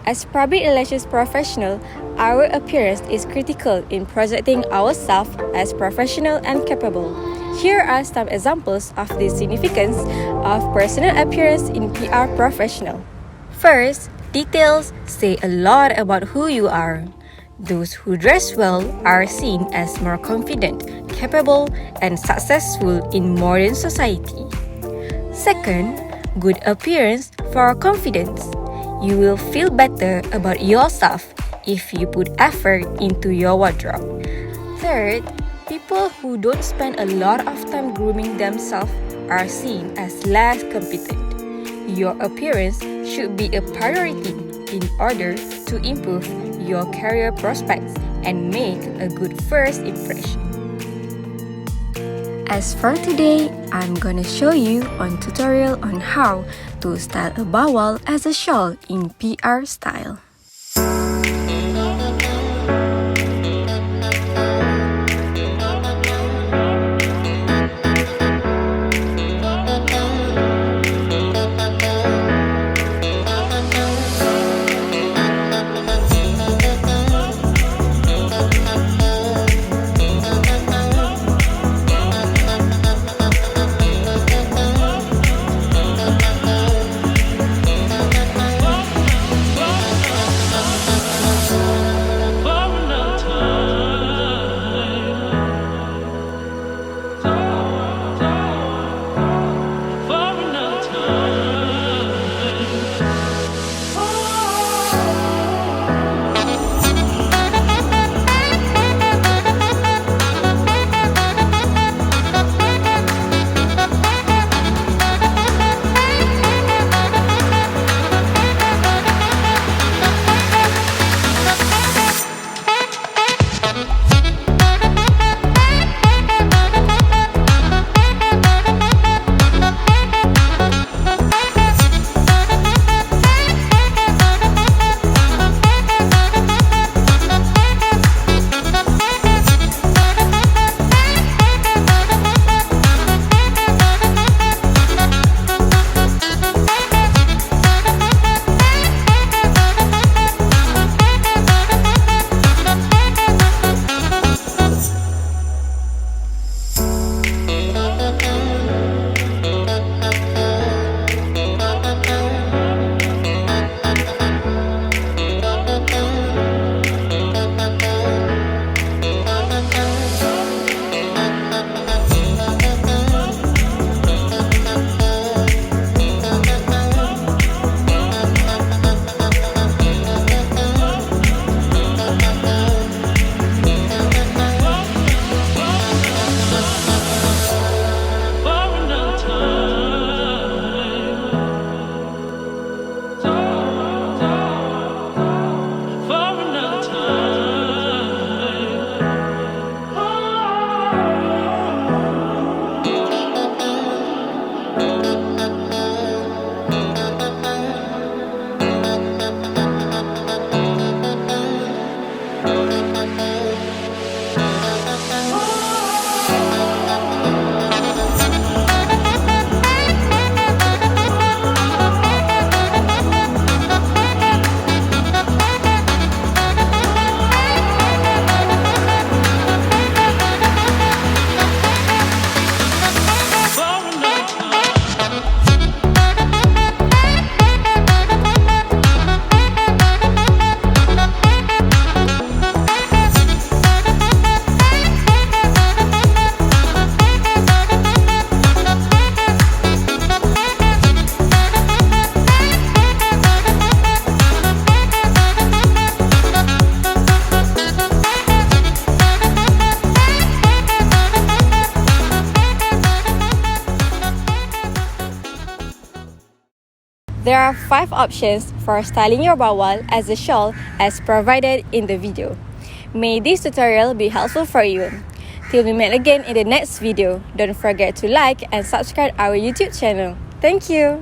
As public relations professional, our appearance is critical in projecting ourselves as professional and capable. Here are some examples of the significance of personal appearance in PR professional. First, details say a lot about who you are. Those who dress well are seen as more confident, capable, and successful in modern society. Second, good appearance for confidence. You will feel better about yourself if you put effort into your wardrobe. Third, people who don't spend a lot of time grooming themselves are seen as less competent. Your appearance should be a priority in order to improve your career prospects and make a good first impression. As for today, I'm gonna show you a tutorial on how to style a bawal as a shawl in PR style. There are 5 options for styling your bawal as a shawl as provided in the video. May this tutorial be helpful for you. Till we meet again in the next video, don't forget to like and subscribe our YouTube channel. Thank you!